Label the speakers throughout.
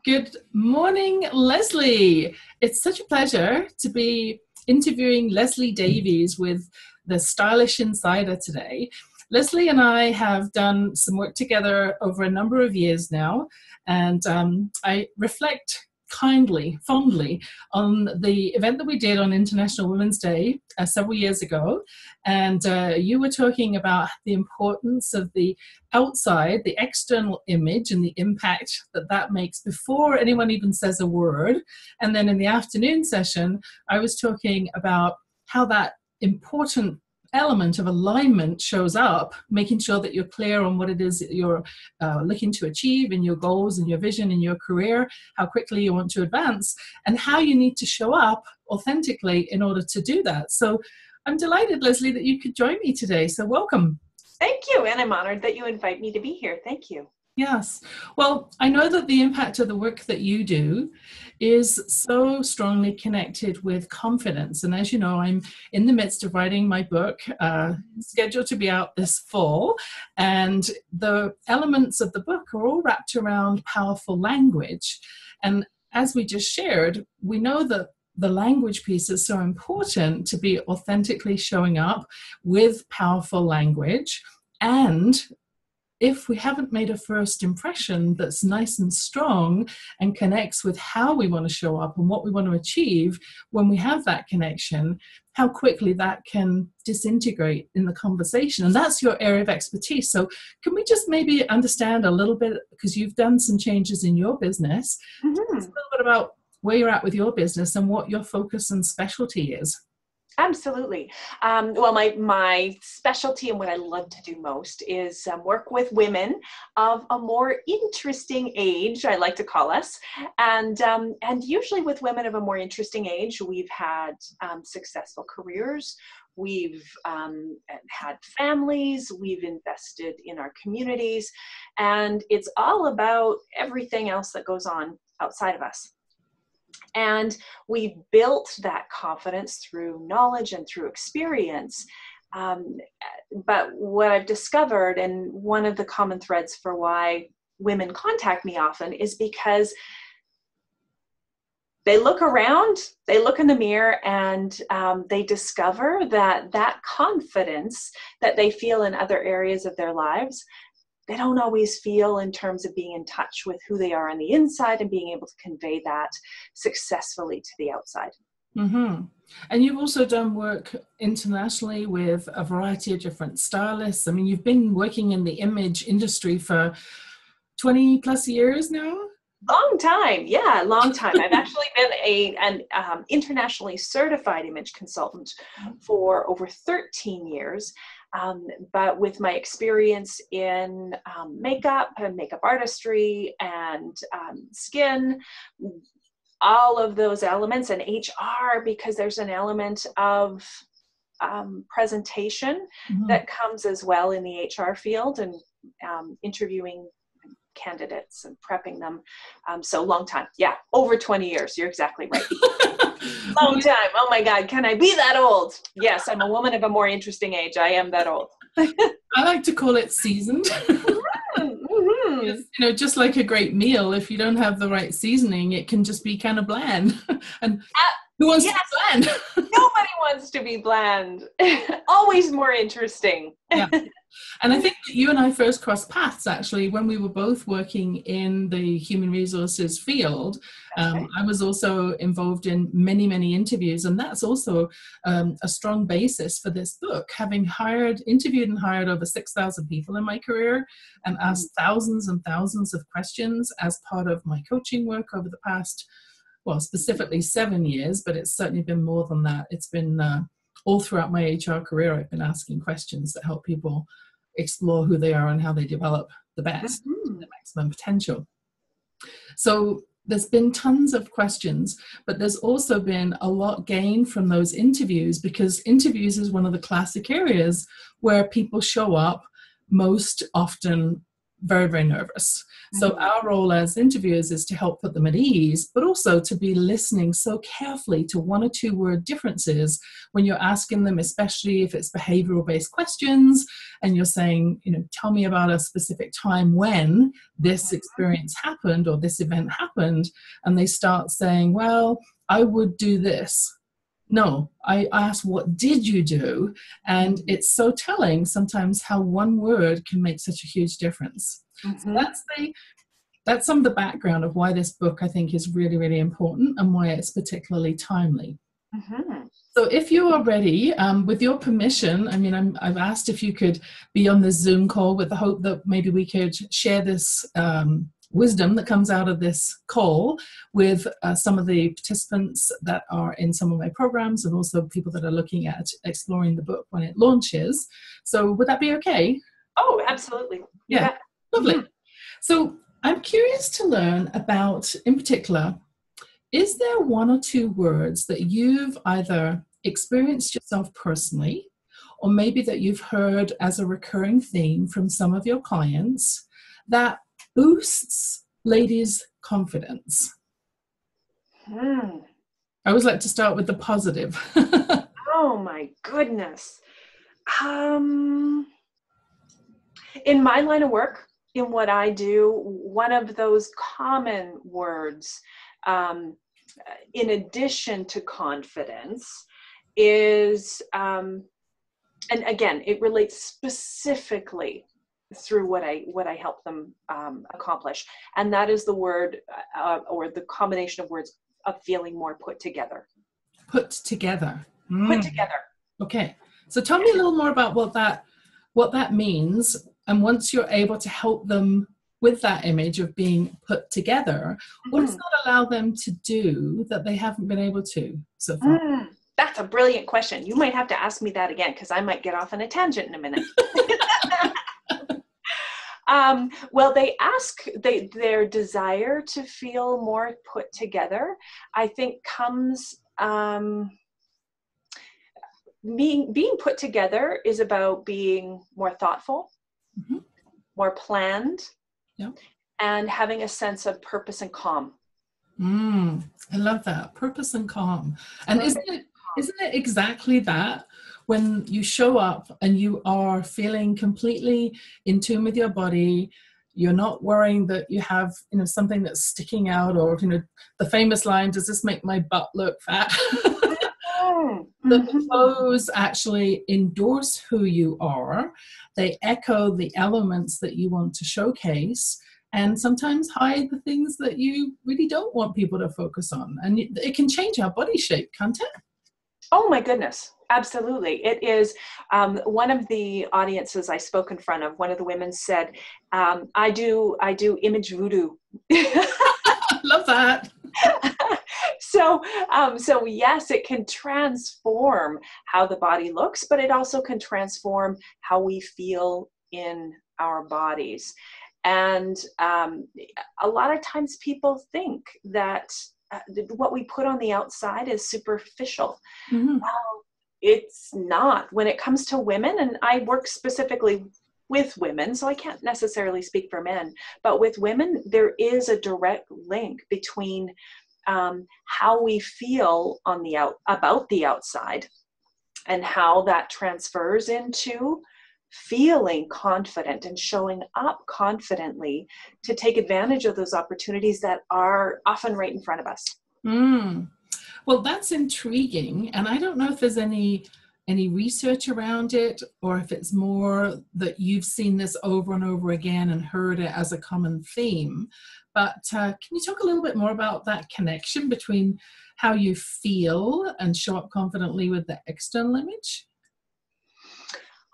Speaker 1: Good morning, Leslie. It's such a pleasure to be interviewing Leslie Davies with the Stylish Insider today. Leslie and I have done some work together over a number of years now, and I reflect fondly on the event that we did on International Women's Day several years ago. And you were talking about the importance of the outside, the external image, and the impact that that makes before anyone even says a word. And then in the afternoon session, I was talking about how that important element of alignment shows up, making sure that you're clear on what it is that you're looking to achieve in your goals and your vision in your career, how quickly you want to advance, and how you need to show up authentically in order to do that. So I'm delighted, Leslie, that you could join me today. So welcome.
Speaker 2: Thank you. And I'm honored that you invite me to be here. Thank you.
Speaker 1: Yes. Well, I know that the impact of the work that you do is so strongly connected with confidence. And as you know, I'm in the midst of writing my book, scheduled to be out this fall. And the elements of the book are all wrapped around powerful language. And as we just shared, we know that the language piece is so important to be authentically showing up with powerful language. And if we haven't made a first impression that's nice and strong and connects with how we want to show up and what we want to achieve when we have that connection, how quickly that can disintegrate in the conversation. And that's your area of expertise. So can we just maybe understand a little bit, because you've done some changes in your business, tell us a little bit about where you're at with your business and what your focus and specialty is?
Speaker 2: Absolutely. Well, my specialty and what I love to do most is work with women of a more interesting age, I like to call us. And usually with women of a more interesting age, we've had successful careers. We've had families, we've invested in our communities, and it's all about everything else that goes on outside of us. And we've built that confidence through knowledge and through experience. But what I've discovered, and one of the common threads for why women contact me often, is because they look around, they look in the mirror, and they discover that confidence that they feel in other areas of their lives, they don't always feel in terms of being in touch with who they are on the inside and being able to convey that successfully to the outside.
Speaker 1: Mm-hmm. And you've also done work internationally with a variety of different stylists. I mean, you've been working in the image industry for 20 plus years now?
Speaker 2: Long time. Yeah, long time. I've actually been an internationally certified image consultant for over 13 years. But with my experience in makeup and makeup artistry and skin, all of those elements, and HR, because there's an element of presentation that comes as well in the HR field, and interviewing candidates and prepping them. So long time. Yeah, over 20 years. You're exactly right. Long time. Oh my God, can I be that old? Yes, I'm a woman of a more interesting age. I am that old.
Speaker 1: I like to call it seasoned. Just like a great meal, if you don't have the right seasoning, it can just be kind of bland. And who wants to be bland?
Speaker 2: Nobody wants to be bland. Always more interesting.
Speaker 1: Yeah. And I think that you and I first crossed paths actually when we were both working in the human resources field. Right. I was also involved in many, many interviews, and that's also a strong basis for this book, having interviewed and hired over 6,000 people in my career and asked thousands and thousands of questions as part of my coaching work over the past, well, specifically 7 years, but it's certainly been more than that. It's been all throughout my HR career, I've been asking questions that help people explore who they are and how they develop the best, the maximum potential. So there's been tons of questions, but there's also been a lot gained from those interviews, because interviews is one of the classic areas where people show up most often very, very nervous. So our role as interviewers is to help put them at ease, but also to be listening so carefully to 1 or 2 word differences when you're asking them, especially if it's behavioral based questions and you're saying, tell me about a specific time when this experience happened or this event happened. And they start saying, well, I would do this. No, I asked, what did you do? And it's so telling sometimes how 1 word can make such a huge difference. So that's some of the background of why this book, I think, is really, really important and why it's particularly timely. So if you are ready, with your permission, I've asked if you could be on this Zoom call with the hope that maybe we could share this wisdom that comes out of this call with some of the participants that are in some of my programs and also people that are looking at exploring the book when it launches. So would that be okay?
Speaker 2: Oh, absolutely.
Speaker 1: Yeah. Lovely. So I'm curious to learn about, in particular, is there 1 or 2 words that you've either experienced yourself personally, or maybe that you've heard as a recurring theme from some of your clients that boosts ladies' confidence? I always like to start with the positive.
Speaker 2: Oh my goodness. In my line of work, in what I do, one of those common words, in addition to confidence, is, and again, it relates specifically through what I help them accomplish, and that is the word or the combination of words of feeling more put together. Put together. Put together.
Speaker 1: Okay, so tell me a little more about what that means. And once you're able to help them with that image of being put together, what does that allow them to do that they haven't been able to so far?
Speaker 2: That's a brilliant question. You might have to ask me that again, because I might get off on a tangent in a minute. Well, their desire to feel more put together, I think, comes, being put together is about being more thoughtful, more planned, and having a sense of purpose and calm.
Speaker 1: I love that. Purpose and calm. And isn't it exactly that? When you show up and you are feeling completely in tune with your body, you're not worrying that you have, something that's sticking out, or, the famous line, does this make my butt look fat? The clothes actually endorse who you are. They echo the elements that you want to showcase, and sometimes hide the things that you really don't want people to focus on. And it can change our body shape, can't it?
Speaker 2: Oh my goodness. Absolutely. It is. One of the audiences I spoke in front of, one of the women said, I do image voodoo.
Speaker 1: Love that.
Speaker 2: So yes, it can transform how the body looks, but it also can transform how we feel in our bodies. And a lot of times people think that what we put on the outside is superficial. Well, it's not. When it comes to women, and I work specifically with women, so I can't necessarily speak for men, but with women, there is a direct link between how we feel about the outside and how that transfers into feeling confident and showing up confidently to take advantage of those opportunities that are often right in front of us.
Speaker 1: Well, that's intriguing. And I don't know if there's any research around it, or if it's more that you've seen this over and over again and heard it as a common theme. But can you talk a little bit more about that connection between how you feel and show up confidently with the external image?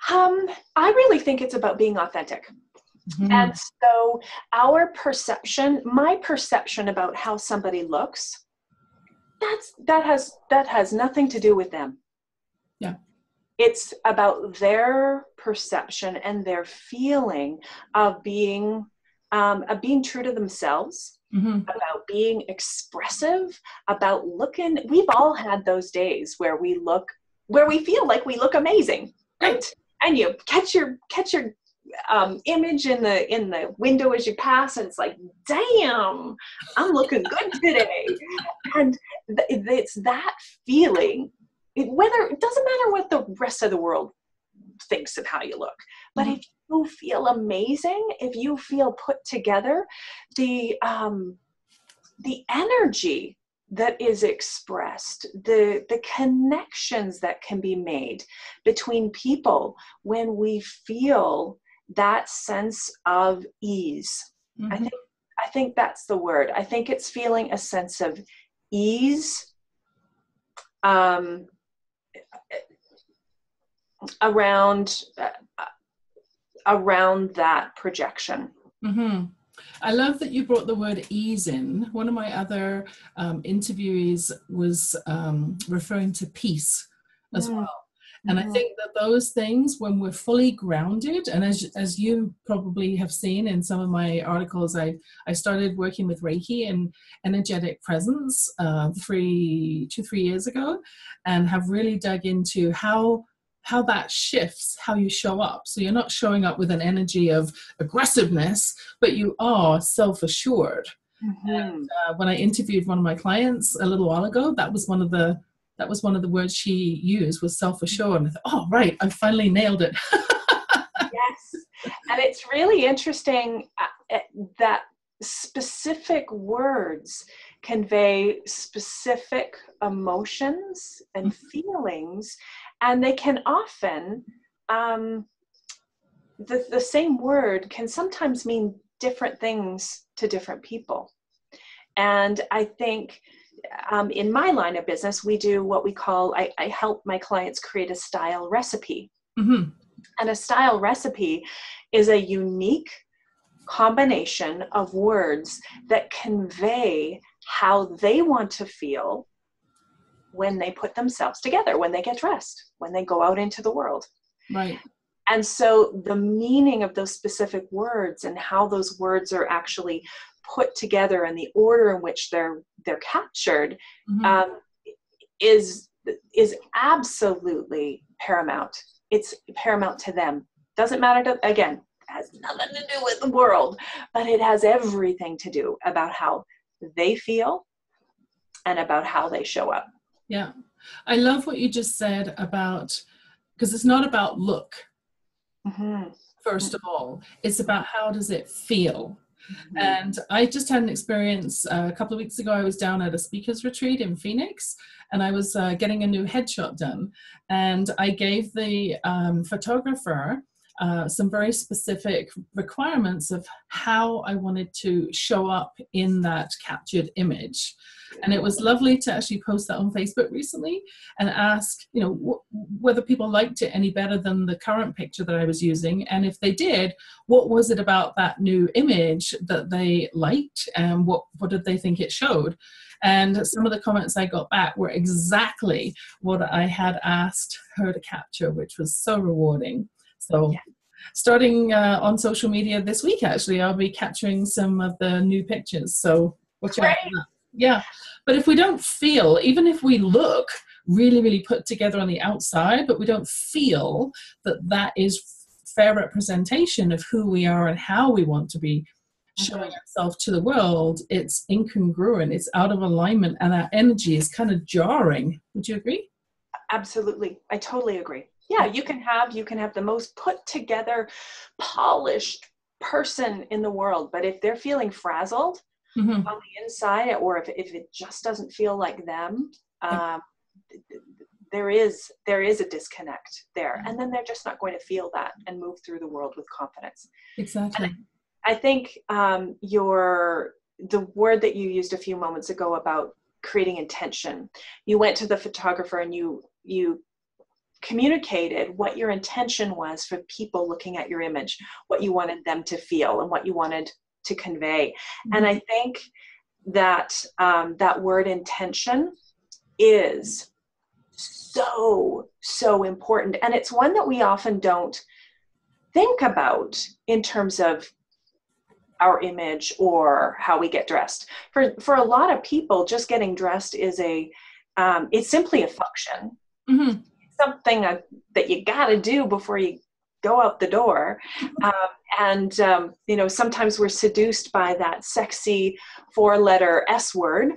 Speaker 2: I really think it's about being authentic. And so my perception about how somebody looks, that has nothing to do with them.
Speaker 1: Yeah.
Speaker 2: It's about their perception and their feeling of being true to themselves, about being expressive, about looking. We've all had those days where we feel like we look amazing, right? And you catch your image in the window as you pass, and it's like, damn, I'm looking good today. And it's that feeling. It doesn't matter what the rest of the world thinks of how you look, but if you feel amazing, if you feel put together, the energy that is expressed, the connections that can be made between people when we feel that sense of ease. I think that's the word. I think it's feeling a sense of ease around that projection.
Speaker 1: I love that you brought the word ease in. One of my other interviewees was referring to peace as well. And I think that those things, when we're fully grounded, and as you probably have seen in some of my articles, I started working with Reiki and energetic presence 2-3 years ago, and have really dug into how that shifts how you show up. So you're not showing up with an energy of aggressiveness, but you are self-assured. And when I interviewed one of my clients a little while ago, that was one of the words she used, was self-assured. And I thought, oh, right, I finally nailed it.
Speaker 2: Yes. And it's really interesting that specific words convey specific emotions and feelings, and they can often, the same word can sometimes mean different things to different people. And I think in my line of business, we do what we call, I help my clients create a style recipe. And a style recipe is a unique combination of words that convey how they want to feel when they put themselves together, when they get dressed, when they go out into the world.
Speaker 1: Right.
Speaker 2: And so the meaning of those specific words and how those words are actually put together and the order in which they're captured is absolutely paramount. It's paramount to them. Doesn't matter to, again, has nothing to do with the world, but it has everything to do about how they feel and about how they show up.
Speaker 1: Yeah. I love what you just said about, because it's not about look, first of all. It's about how does it feel. And I just had an experience a couple of weeks ago. I was down at a speaker's retreat in Phoenix, and I was getting a new headshot done. And I gave the photographer some very specific requirements of how I wanted to show up in that captured image. And it was lovely to actually post that on Facebook recently and ask, you know, whether people liked it any better than the current picture that I was using. And if they did, what was it about that new image that they liked, and what did they think it showed? And some of the comments I got back were exactly what I had asked her to capture, which was so rewarding. So starting on social media this week, actually, I'll be capturing some of the new pictures. So watch out for that. Yeah. But if we don't feel, even if we look really, really put together on the outside, but we don't feel that that is fair representation of who we are and how we want to be showing ourselves to the world, it's incongruent, it's out of alignment, and our energy is kind of jarring. Would you agree?
Speaker 2: Absolutely. I totally agree. Yeah, you can have the most put together, polished person in the world, but if they're feeling frazzled on the inside, or if it just doesn't feel like them, there is a disconnect there, and then they're just not going to feel that and move through the world with confidence.
Speaker 1: Exactly.
Speaker 2: And I think the word that you used a few moments ago about creating intention, you went to the photographer and you communicated what your intention was for people looking at your image, what you wanted them to feel and what you wanted to convey. And I think that that word intention is so important, and it's one that we often don't think about in terms of our image or how we get dressed. For a lot of people, just getting dressed is it's simply a function. Something that you got to do before you go out the door. You know, sometimes we're seduced by that sexy 4-letter S word.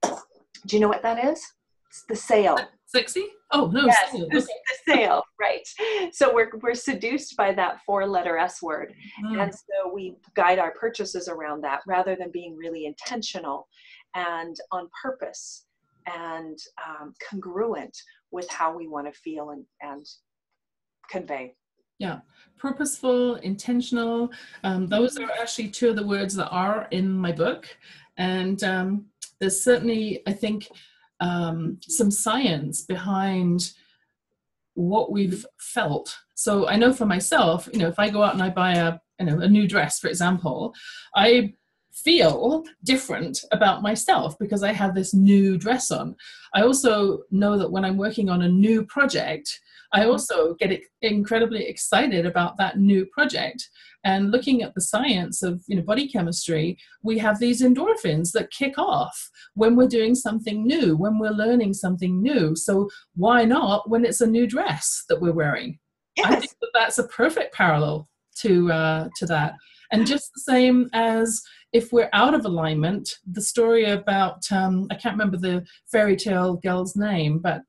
Speaker 2: Do you know what that is? It's the sale.
Speaker 1: Sexy? Oh, no.
Speaker 2: Yes,
Speaker 1: Sale.
Speaker 2: the sale, right. So we're seduced by that 4-letter S word. And so we guide our purchases around that rather than being really intentional and on purpose and congruent with how we want to feel and convey.
Speaker 1: Yeah, purposeful, intentional. Those are actually two of the words that are in my book. And there's certainly, I think, some science behind what we've felt. So I know for myself, you know, if I go out and I buy a new dress, for example, I feel different about myself because I have this new dress on. I also know that when I'm working on a new project, I also get incredibly excited about that new project. And looking at the science of, you know, body chemistry, we have these endorphins that kick off when we're doing something new, when we're learning something new. So why not when it's a new dress that we're wearing?
Speaker 2: Yes.
Speaker 1: I think that that's a perfect parallel to that. And just the same as if we're out of alignment, the story about, I can't remember the fairy tale girl's name, but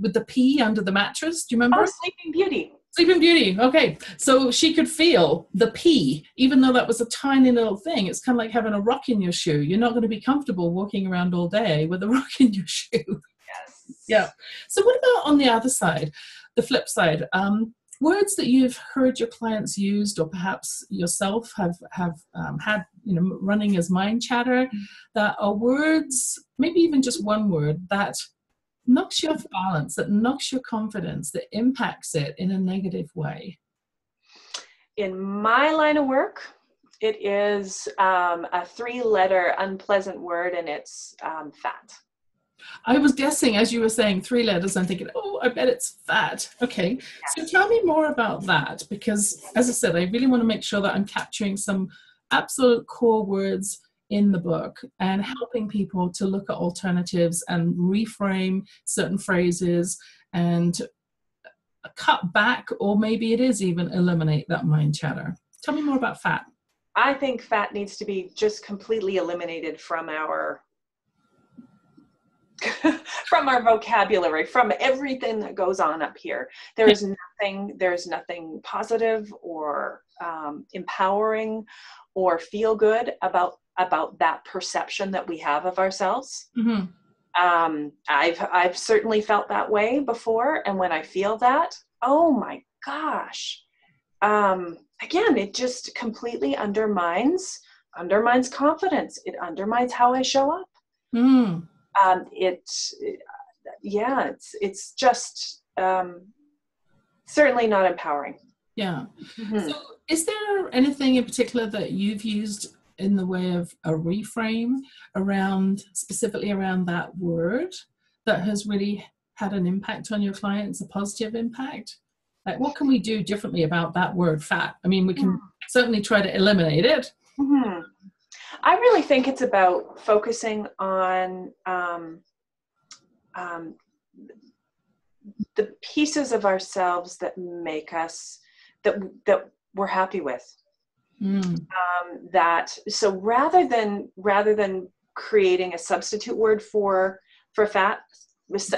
Speaker 1: with the pea under the mattress, do you remember?
Speaker 2: Oh, Sleeping Beauty.
Speaker 1: Sleeping Beauty, okay. So she could feel the pea, even though that was a tiny little thing. It's kind of like having a rock in your shoe. You're not going to be comfortable walking around all day with a rock in your shoe.
Speaker 2: Yes.
Speaker 1: Yeah. So what about on the other side, the flip side? Words that you've heard your clients used, or perhaps yourself have had, you know, running as mind chatter, that are words, maybe even just one word, that knocks you off balance, that knocks your confidence, that impacts it in a negative way?
Speaker 2: In my line of work, it is a 3-letter unpleasant word, and it's fat.
Speaker 1: I was guessing as you were saying 3 letters, I'm thinking, oh, I bet it's fat. Okay, so tell me more about that, because as I said, I really want to make sure that I'm capturing some absolute core words in the book and helping people to look at alternatives and reframe certain phrases and cut back, or maybe it is even eliminate that mind chatter. Tell me more about fat.
Speaker 2: I think fat needs to be just completely eliminated from our from our vocabulary, from everything that goes on up here. There's nothing positive or empowering or feel good about that perception that we have of ourselves.
Speaker 1: Mm-hmm.
Speaker 2: I've certainly felt that way before, and when I feel that, oh my gosh, again, it just completely undermines confidence. It undermines how I show up. It's just certainly not empowering.
Speaker 1: Yeah.
Speaker 2: Mm-hmm.
Speaker 1: So is there anything in particular that you've used in the way of a reframe specifically around that word that has really had an impact on your clients, a positive impact? Like, what can we do differently about that word fat? I mean, we can certainly try to eliminate it.
Speaker 2: Mm-hmm. I really think it's about focusing on the pieces of ourselves that make us, that we're happy with. So rather than creating a substitute word for fat,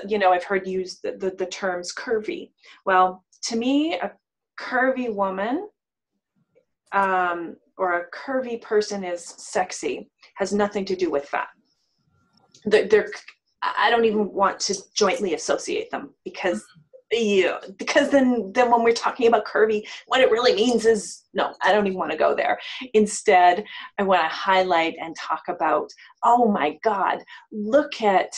Speaker 2: you know, I've heard used the terms curvy. Well, to me, a curvy woman or a curvy person is sexy, has nothing to do with fat. I don't even want to jointly associate them because then when we're talking about curvy, what it really means is, no, I don't even want to go there. Instead, I want to highlight and talk about, oh my God, look at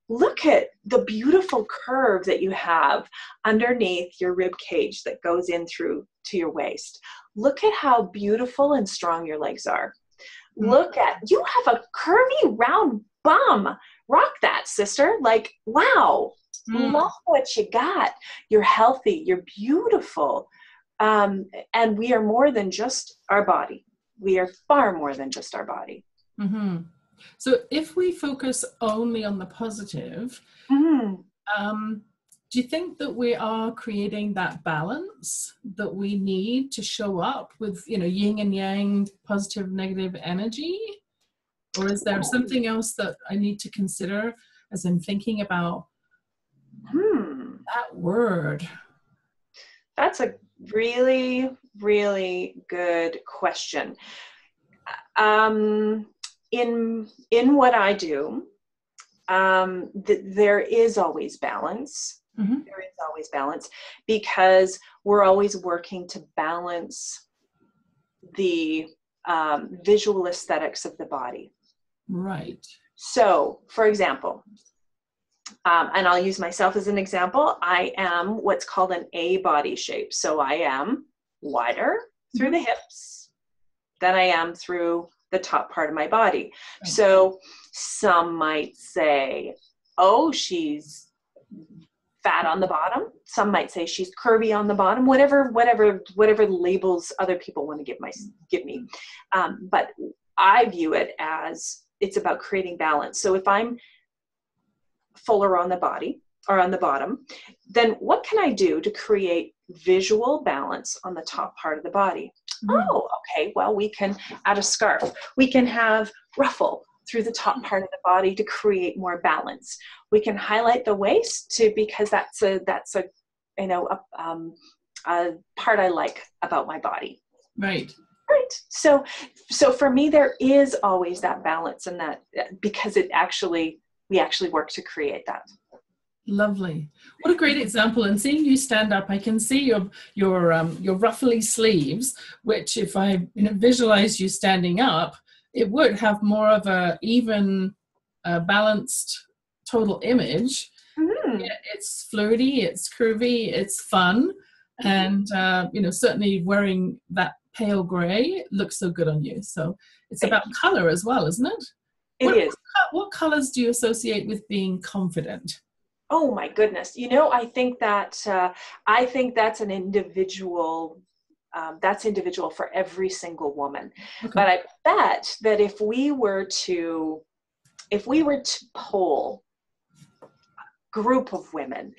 Speaker 2: the beautiful curve that you have underneath your rib cage that goes in through to your waist. Look at how beautiful and strong your legs are. Look at, you have a curvy round bum. Rock that, sister. Like, wow, love what you got. You're healthy, you're beautiful. And we are more than just our body. We are far more than just our body.
Speaker 1: Mm-hmm. So if we focus only on the positive, Do you think that we are creating that balance that we need to show up with, yin and yang, positive, negative energy? Or is there something else that I need to consider as I'm thinking about that word?
Speaker 2: That's a really, really good question. In what I do, there is always balance.
Speaker 1: Mm-hmm.
Speaker 2: There is always balance because we're always working to balance the visual aesthetics of the body.
Speaker 1: Right.
Speaker 2: So, for example, and I'll use myself as an example, I am what's called an A body shape. So I am wider through the hips than I am through the top part of my body. Right. So some might say, oh, she's fat on the bottom. Some might say she's curvy on the bottom, whatever labels other people want to give me. But I view it as it's about creating balance. So if I'm fuller on the body or on the bottom, then what can I do to create visual balance on the top part of the body? Mm-hmm. Oh, okay. Well, we can add a scarf. We can have ruffle through the top part of the body to create more balance. We can highlight the waist because that's a part I like about my body.
Speaker 1: Right.
Speaker 2: Right. So for me, there is always that balance, and that because we actually work to create that.
Speaker 1: Lovely. What a great example. And seeing you stand up, I can see your ruffly sleeves, which if I visualize you standing up, it would have more of a even balanced total image. Mm-hmm. Yeah, it's flirty, it's curvy, it's fun. And, certainly wearing that pale gray looks so good on you. So it's about color as well, isn't it?
Speaker 2: It is.
Speaker 1: What colors do you associate with being confident?
Speaker 2: Oh my goodness. I think that's an individual, that's individual for every single woman. Okay. But I bet that if we were to poll a group of women,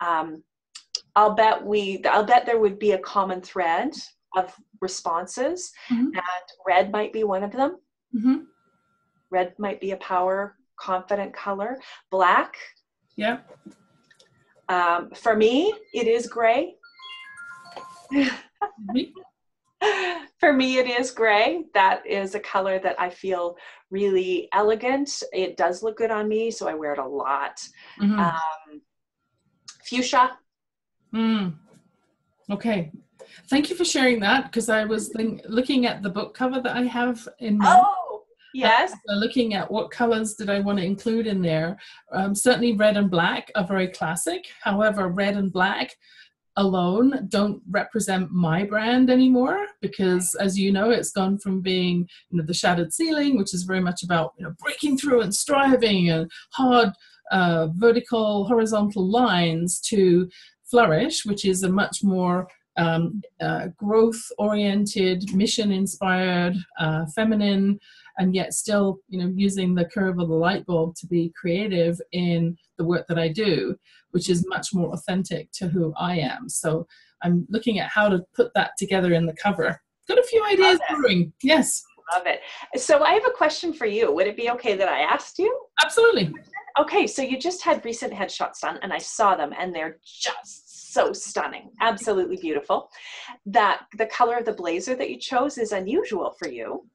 Speaker 2: I'll bet there would be a common thread of responses, mm-hmm. and red might be one of them. Mm-hmm. Red might be a power, confident color. Black.
Speaker 1: Yeah.
Speaker 2: For me, it is gray. For me, it is gray. That is a color that I feel really elegant. It does look good on me, so I wear it a lot. Mm-hmm. Fuchsia.
Speaker 1: Okay. Thank you for sharing that, because I was looking at the book cover that I have in mind.
Speaker 2: Oh, yes.
Speaker 1: Looking at what colors did I want to include in there. Certainly red and black are very classic. However, red and black alone don't represent my brand anymore, because as you know, it's gone from being the shattered ceiling, which is very much about breaking through and striving and hard vertical, horizontal lines, to flourish, which is a much more growth-oriented, mission-inspired, feminine, and yet still, using the curve of the light bulb to be creative in the work that I do, which is much more authentic to who I am. So I'm looking at how to put that together in the cover. Got a few ideas brewing. Yes.
Speaker 2: Love it. So I have a question for you. Would it be okay that I asked you?
Speaker 1: Absolutely.
Speaker 2: Okay, so you just had recent headshots done, and I saw them, and they're just so stunning. Absolutely beautiful. That the color of the blazer that you chose is unusual for you.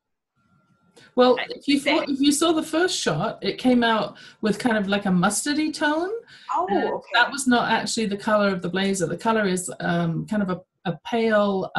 Speaker 1: Well, if you saw the first shot, it came out with kind of like a mustardy tone.
Speaker 2: Oh, okay.
Speaker 1: That was not actually the color of the blazer. The color is kind of a pale,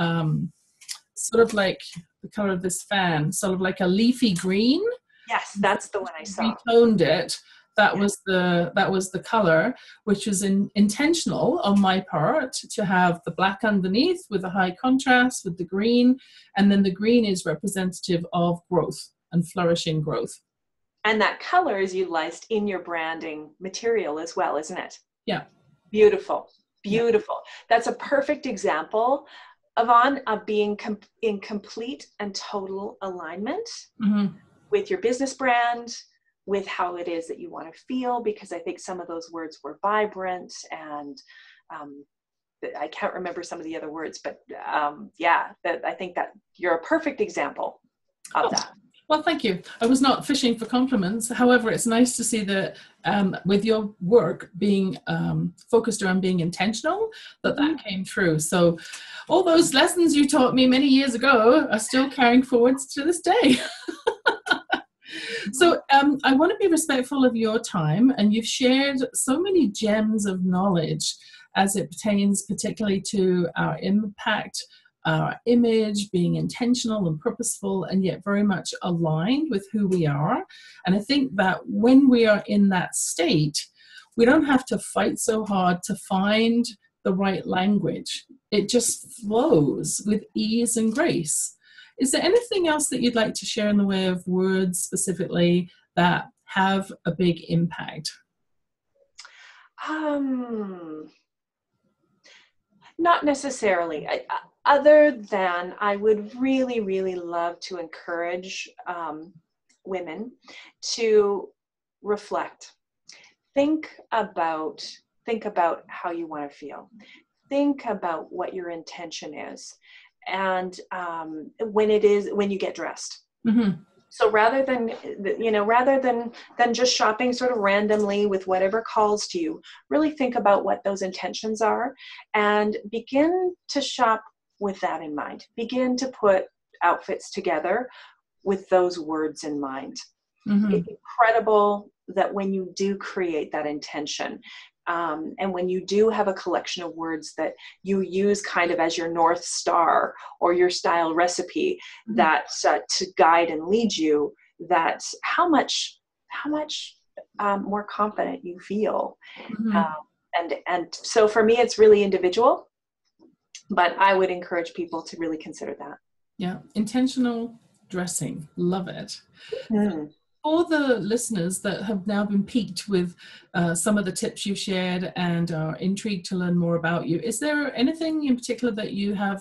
Speaker 1: sort of like the color of this fan, sort of like a leafy green.
Speaker 2: Yes, that's the one I saw.
Speaker 1: Retoned it. That was the color, which was intentional on my part, to have the black underneath with a high contrast with the green, and then the green is representative of growth and flourishing growth.
Speaker 2: And that color is utilized in your branding material as well, isn't it?
Speaker 1: Yeah.
Speaker 2: Beautiful, beautiful. Yeah. That's a perfect example, Yvonne, of being in complete and total alignment, mm-hmm. with your business brand, with how it is that you want to feel, because I think some of those words were vibrant and I can't remember some of the other words, but yeah, I think that you're a perfect example of that.
Speaker 1: Well, thank you. I was not fishing for compliments. However, it's nice to see that with your work being focused around being intentional, that came through. So all those lessons you taught me many years ago are still carrying forwards to this day. So I want to be respectful of your time, and you've shared so many gems of knowledge as it pertains particularly to our impact, our image, being intentional and purposeful, and yet very much aligned with who we are. And I think that when we are in that state, we don't have to fight so hard to find the right language. It just flows with ease and grace. Is there anything else that you'd like to share in the way of words specifically that have a big impact?
Speaker 2: Not necessarily. Other than I would really, really love to encourage women to reflect. Think about how you want to feel. Think about what your intention is, and when you get dressed. So rather than just shopping sort of randomly with whatever calls to you, really think about what those intentions are and begin to shop with that in mind. Begin to put outfits together with those words in mind. It's incredible that when you do create that intention, and when you do have a collection of words that you use kind of as your North Star or your style recipe, that to guide and lead you, that's how much more confident you feel. And so for me, it's really individual, but I would encourage people to really consider that.
Speaker 1: Yeah, intentional dressing. Love it. For the listeners that have now been piqued with some of the tips you've shared and are intrigued to learn more about you, is there anything in particular that you have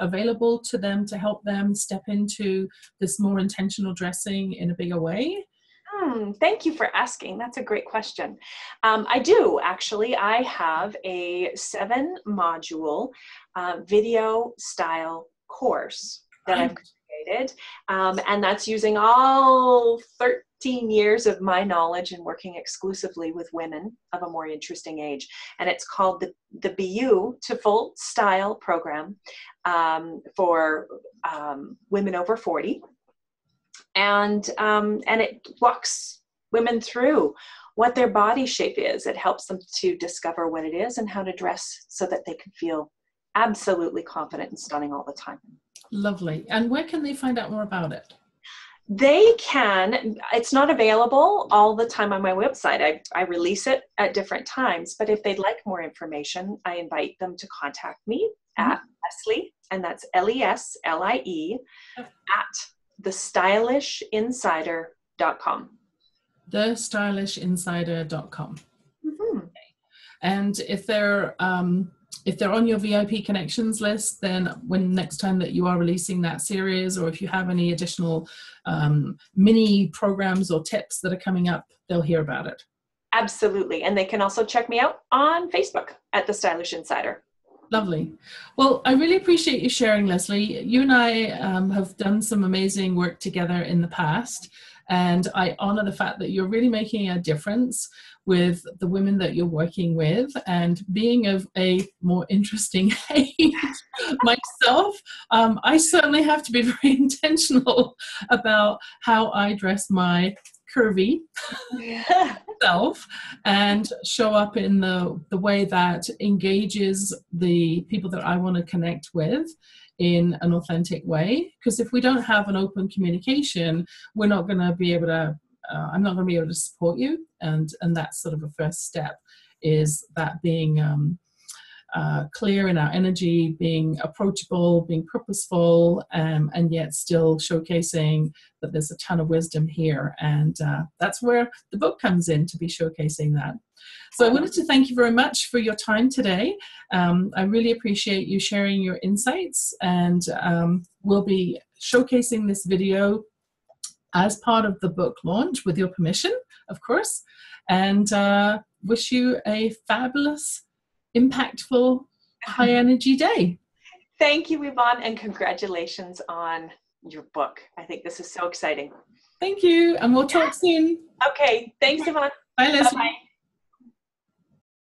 Speaker 1: available to them to help them step into this more intentional dressing in a bigger way?
Speaker 2: Thank you for asking. That's a great question. I do, actually. I have a 7-module video style course that I've created, and that's using all 13 years of my knowledge and working exclusively with women of a more interesting age. And it's called the Beautiful Style Program for women over 40. And it walks women through what their body shape is. It helps them to discover what it is and how to dress so that they can feel absolutely confident and stunning all the time.
Speaker 1: Lovely. And where can they find out more about it?
Speaker 2: They can. It's not available all the time on my website. I release it at different times, but if they'd like more information, I invite them to contact me at Leslie, and that's Leslie at thestylishinsider.com.
Speaker 1: Thestylishinsider.com. And if they're on your VIP connections list, then when next time that you are releasing that series, or if you have any additional mini programs or tips that are coming up, they'll hear about it.
Speaker 2: Absolutely. And they can also check me out on Facebook at The Stylish Insider.
Speaker 1: Lovely. Well, I really appreciate you sharing, Leslie. You and I have done some amazing work together in the past, and I honor the fact that you're really making a difference with the women that you're working with, and being of a more interesting age myself, I certainly have to be very intentional about how I dress my curvy self and show up in the way that engages the people that I want to connect with in an authentic way. Because if we don't have an open communication, we're not going to be able to I'm not going to be able to support you, and that's sort of a first step, is that being clear in our energy, being approachable, being purposeful, and yet still showcasing that there's a ton of wisdom here. And that's where the book comes in, to be showcasing that. So I wanted to thank you very much for your time today. I really appreciate you sharing your insights, and we'll be showcasing this video as part of the book launch, with your permission, of course, and wish you a fabulous, impactful, high energy day.
Speaker 2: Thank you, Yvonne, and congratulations on your book. I think this is so exciting.
Speaker 1: Thank you, and we'll talk soon.
Speaker 2: Okay, thanks, Yvonne.
Speaker 1: Bye, Leslie.
Speaker 2: Bye-bye.